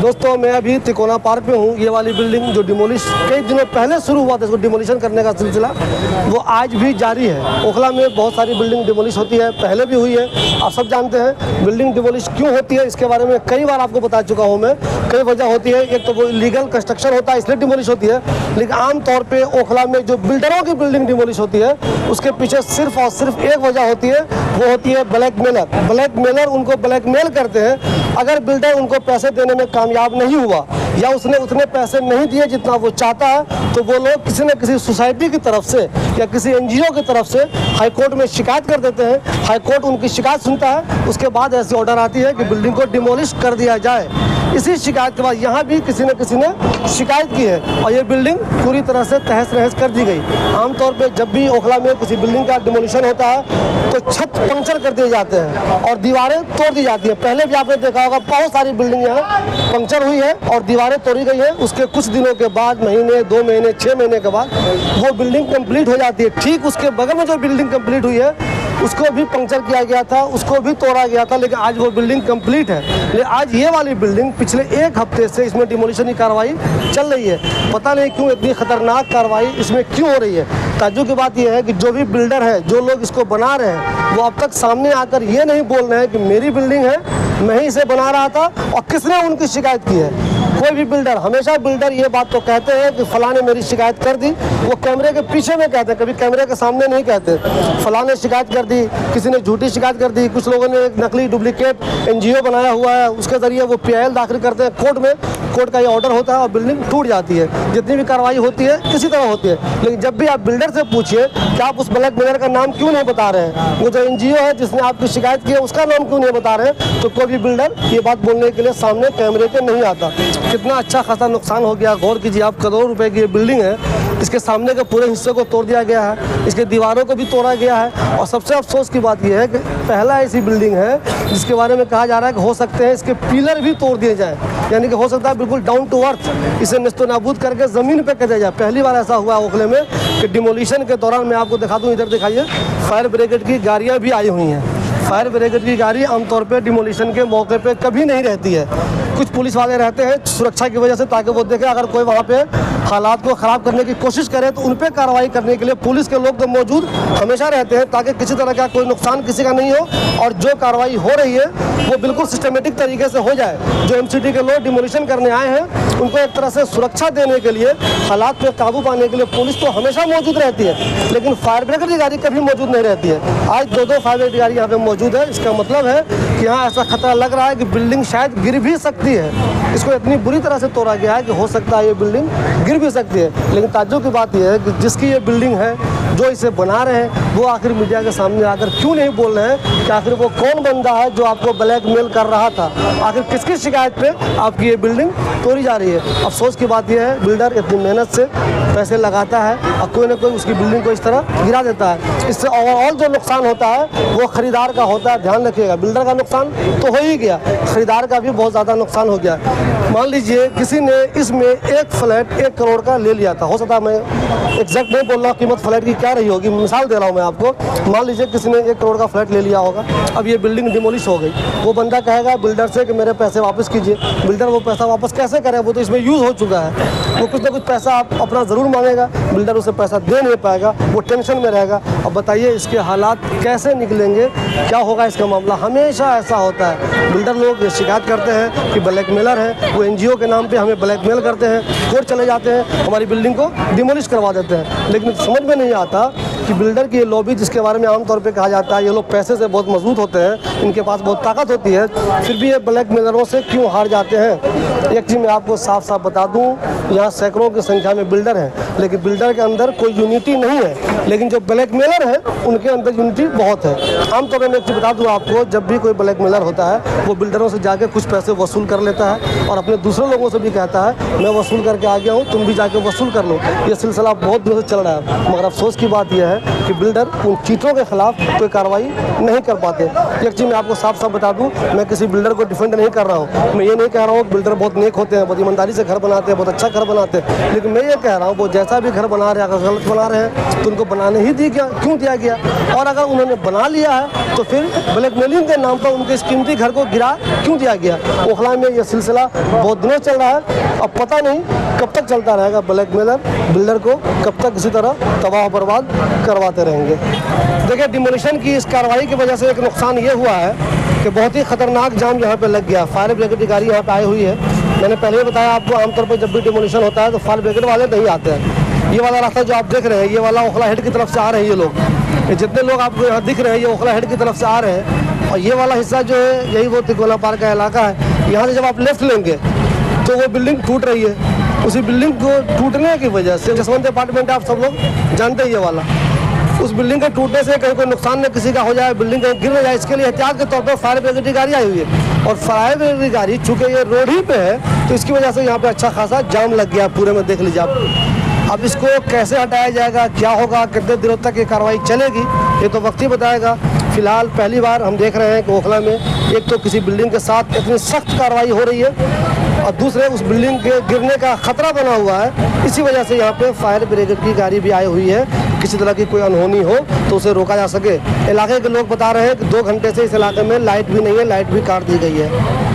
दोस्तों मैं अभी तिकोना पार्क में हूँ। ये वाली बिल्डिंग जो डिमोलिश कई दिनों पहले शुरू हुआ था, इसको डिमोलिशन करने का सिलसिला वो आज भी जारी है। ओखला में बहुत सारी बिल्डिंग डिमोलिश होती है, पहले भी हुई है। आप सब जानते हैं बिल्डिंग डिमोलिश क्यों होती है, इसके बारे में कई बार आपको बता चुका हूँ मैं। कई वजह होती है, एक तो वो इलीगल कंस्ट्रक्शन होता है इसलिए डिमोलिश होती है, लेकिन आमतौर पर ओखला में जो बिल्डरों की बिल्डिंग डिमोलिश होती है उसके पीछे सिर्फ और सिर्फ एक वजह होती है, वो होती है ब्लैकमेलर। ब्लैकमेलर उनको ब्लैकमेल करते हैं। अगर बिल्डर उनको पैसे देने में कामयाब नहीं हुआ या उसने उतने पैसे नहीं दिए जितना वो चाहता है, तो वो लोग किसी न किसी सोसाइटी की तरफ से या किसी एनजीओ की तरफ से हाई कोर्ट में शिकायत कर देते हैं। हाई कोर्ट उनकी शिकायत सुनता है, उसके बाद ऐसी ऑर्डर आती है कि बिल्डिंग को डिमोलिश कर दिया जाए। इसी शिकायत के बाद यहाँ भी किसी न किसी ने शिकायत की है और ये बिल्डिंग पूरी तरह से तहस नहस कर दी गई। आमतौर पे जब भी ओखला में किसी बिल्डिंग का डिमोलिशन होता है तो छत पंक्चर कर दिए जाते हैं और दीवारें तोड़ दी जाती है। पहले भी आपने देखा होगा बहुत सारी बिल्डिंग यहाँ पंक्चर हुई है और दीवारें तोड़ी गई है। उसके कुछ दिनों के बाद, महीने, 2 महीने, 6 महीने के बाद वो बिल्डिंग कंप्लीट हो जाती है। ठीक उसके बगल में जो बिल्डिंग कंप्लीट हुई है उसको भी पंक्चर किया गया था, उसको भी तोड़ा गया था, लेकिन आज वो बिल्डिंग कंप्लीट है। लेकिन आज ये वाली बिल्डिंग पिछले 1 हफ्ते से इसमें डिमोलिशन की कार्रवाई चल रही है। पता नहीं क्यों इतनी खतरनाक कार्रवाई इसमें क्यों हो रही है। ताज्जुब की बात यह है कि जो भी बिल्डर है, जो लोग इसको बना रहे हैं, वो अब तक सामने आकर ये नहीं बोल रहे हैं कि मेरी बिल्डिंग है, मैं ही इसे बना रहा था और किसने उनकी शिकायत की है। कोई भी बिल्डर, हमेशा बिल्डर ये बात तो कहते हैं कि फलां ने मेरी शिकायत कर दी। वो कैमरे के पीछे में कहते हैं, कभी कैमरे के सामने नहीं कहते। फलां ने शिकायत कर दी, किसी ने झूठी शिकायत कर दी, कुछ लोगों ने एक नकली डुप्लीकेट एनजीओ बनाया हुआ है, उसके जरिए वो PIL दाखिल करते हैं कोर्ट में। कोर्ट का ये ऑर्डर होता है और बिल्डिंग टूट जाती है। जितनी भी कार्रवाई होती है इसी तरह होती है। लेकिन जब भी आप बिल्डर से पूछिए कि आप उस ब्लैकमेलर का नाम क्यों नहीं बता रहे हैं, वो जो एनजीओ है जिसने आपकी शिकायत की है उसका नाम क्यों नहीं बता रहे हैं, तो कोई भी बिल्डर ये बात बोलने के लिए सामने कैमरे के नहीं आता। कितना अच्छा खासा नुकसान हो गया। गौर कीजिए आप, करोड़ों रुपए की ये बिल्डिंग है, इसके सामने के पूरे हिस्से को तोड़ दिया गया है, इसके दीवारों को भी तोड़ा गया है। और सबसे अफसोस की बात यह है कि पहला ऐसी बिल्डिंग है जिसके बारे में कहा जा रहा है कि हो सकते हैं इसके पिलर भी तोड़ दिए जाएं, यानी कि हो सकता है बिल्कुल डाउन टू अर्थ इसे नेस्तनाबूद करके ज़मीन पे कर दिया जाए। पहली बार ऐसा हुआ ओखले में कि डिमोलिशन के दौरान, मैं आपको दिखा दूँ, इधर दिखाइए, फायर ब्रिगेड की गाड़ियाँ भी आई हुई हैं। फायर ब्रिगेड की गाड़ी आमतौर पे डिमोलिशन के मौके पे कभी नहीं रहती है। कुछ पुलिस वाले रहते हैं सुरक्षा की वजह से, ताकि वो देखें अगर कोई वहाँ पे हालात को ख़राब करने की कोशिश करे तो उन पे कार्रवाई करने के लिए पुलिस के लोग तो मौजूद हमेशा रहते हैं, ताकि किसी तरह का कोई नुकसान किसी का नहीं हो और जो कार्रवाई हो रही है वो बिल्कुल सिस्टमेटिक तरीके से हो जाए। जो MCT के लोग डिमोलिशन करने आए हैं उनको एक तरह से सुरक्षा देने के लिए, हालात पे काबू पाने के लिए पुलिस तो हमेशा मौजूद रहती है, लेकिन फायर ब्रिगेड की गाड़ी कभी मौजूद नहीं रहती है। आज 2-2 फायर ब्रिगेड की गाड़ी यहाँ पे मौजूद है। इसका मतलब है कि यहाँ ऐसा खतरा लग रहा है कि बिल्डिंग शायद गिर भी सकती है। इसको इतनी बुरी तरह से तोड़ा गया है कि हो सकता है ये बिल्डिंग गिर भी सकती है। लेकिन ताज्जुब की बात यह है कि जिसकी ये बिल्डिंग है, जो इसे बना रहे हैं, वो आखिर मीडिया के सामने आकर क्यों नहीं बोल रहे हैं कि आखिर वो कौन बंदा है जो आपको ब्लैकमेल कर रहा था, आखिर किसकी शिकायत पे आपकी ये बिल्डिंग तोड़ी जा रही है। अफसोस की बात यह है, बिल्डर इतनी मेहनत से पैसे लगाता है और कोई ना कोई उसकी बिल्डिंग को इस तरह गिरा देता है। इससे ओवरऑल जो नुकसान होता है वो खरीदार का होता है। ध्यान रखिएगा, बिल्डर का नुकसान तो हो ही गया, खरीदार का भी बहुत ज़्यादा नुकसान हो गया। मान लीजिए किसी ने इसमें एक फ्लैट 1 करोड़ का ले लिया था, हो सकता है मैं एग्जैक्ट नहीं बोल रहा हूँ कीमत फ्लैट की क्या रही होगी, मिसाल दे रहा हूँ मैं आपको। मान लीजिए किसी ने 1 करोड़ का फ्लैट ले लिया होगा, अब ये बिल्डिंग डिमोलिश हो गई। वो बंदा कहेगा बिल्डर से कि मेरे पैसे वापस कीजिए। बिल्डर वो पैसा वापस कैसे करे, वो तो इसमें यूज़ हो चुका है। वो कुछ ना कुछ पैसा आप अपना ज़रूर मांगेगा, बिल्डर उसे पैसा दे नहीं पाएगा, वो टेंशन में रहेगा। अब बताइए इसके हालात कैसे निकलेंगे, क्या होगा इसका मामला। हमेशा ऐसा होता है, बिल्डर लोग शिकायत करते हैं कि ब्लैकमेलर है, वो एनजीओ के नाम पे हमें ब्लैकमेल करते हैं, कोर्ट चले जाते हैं, हमारी बिल्डिंग को डिमोलिश करवा देते हैं। लेकिन समझ में नहीं आता कि बिल्डर की ये लॉबी, जिसके बारे में आमतौर पे कहा जाता है ये लोग पैसे से बहुत मजबूत होते हैं, इनके पास बहुत ताकत होती है, फिर भी ये ब्लैकमेलरों से क्यों हार जाते हैं। एक चीज़ मैं आपको साफ साफ बता दूं, यहाँ सैकड़ों की संख्या में बिल्डर हैं, लेकिन बिल्डर के अंदर कोई यूनिटी नहीं है, लेकिन जो ब्लैकमेलर है उनके अंदर यूनिटी बहुत है। आमतौर पर मैं एक चीज़ बता दूँ आपको, जब भी कोई ब्लैकमेलर होता है वो बिल्डरों से जाके कुछ पैसे वसूल कर लेता है और अपने दूसरे लोगों से भी कहता है मैं वसूल करके आ गया हूँ, तुम भी जाके वसूल कर लो। ये सिलसिला बहुत दिनों से चल रहा है, मगर अफसोस की बात यह है कि बिल्डर उन चीटों के खिलाफ कोई कार्रवाई नहीं कर पाते। एक चीज़ मैं आपको साफ साफ बता दूं, मैं किसी बिल्डर को डिफेंड नहीं कर रहा हूं। मैं ये नहीं कह रहा हूं कि बिल्डर बहुत बहुत नेक होते हैं, बहुत ईमानदारी से घर बनाते हैं, बहुत अच्छा घर बनाते हैं। लेकिन मैं ये कह रहा हूँ वो जैसा भी घर बना रहे हैं, अगर गलत बना रहे हैं तो उनको बनाने ही क्यों दिया गया? और अगर उन्होंने बना लिया है तो फिर ब्लैकमेलिंग के नाम पर उनके इस कीमती घर को गिरा क्यों दिया गया? ओखला में ये सिलसिला बहुत दिनों चल रहा है। अब पता नहीं कब तक चलता रहेगा। ब्लैकमेलर बिल्डर को कब तक इसी तरह तबाह बर्बाद करवाते रहेंगे। देखिए, डिमोलिशन की इस कार्रवाई की वजह से एक नुकसान ये हुआ है कि बहुत ही खतरनाक जाम यहाँ पे लग गया। फायर ब्रिगेड की गाड़ी यहाँ पे आई हुई है। मैंने पहले ही बताया आपको, आमतौर पर जब भी डिमोलिशन होता है तो फायर ब्रिगेड वाले नहीं आते हैं। ये वाला रास्ता जो आप देख रहे हैं, ये वाला ओखला हेड की तरफ से आ रहे हैं ये लोग। ये जितने लोग आपको यहाँ दिख रहे हैं ये ओखला हेड की तरफ से आ रहे हैं। और ये वाला हिस्सा जो है यही वो तिकोना पार्क का इलाका है। यहाँ से जब आप लेफ्ट लेंगे तो वो बिल्डिंग टूट रही है। उसी बिल्डिंग को टूटने की वजह से जसवंत अपार्टमेंट आप सब लोग जानते हैं, ये वाला उस बिल्डिंग के टूटने से कहीं कोई नुकसान न किसी का हो जाए, बिल्डिंग कहीं गिर न जाए, इसके लिए एहतियात के तौर पर फायर ब्रिगेड की गाड़ी आई हुई है। और फायर ब्रिगेड की गाड़ी चूँकि ये रोड ही पे है तो इसकी वजह से यहाँ पे अच्छा खासा जाम लग गया पूरे में, देख लीजिए आप। अब इसको कैसे हटाया जाएगा, क्या होगा, कितने दिनों तक ये कार्रवाई चलेगी, ये तो वक्त ही बताएगा। फिलहाल पहली बार हम देख रहे हैं कि ओखला में एक तो किसी बिल्डिंग के साथ इतनी सख्त कार्रवाई हो रही है और दूसरे उस बिल्डिंग के गिरने का खतरा बना हुआ है। इसी वजह से यहाँ पे फायर ब्रिगेड की गाड़ी भी आई हुई है, किसी तरह की कोई अनहोनी हो तो उसे रोका जा सके। इलाके के लोग बता रहे हैं कि 2 घंटे से इस इलाके में लाइट भी नहीं है, लाइट भी काट दी गई है।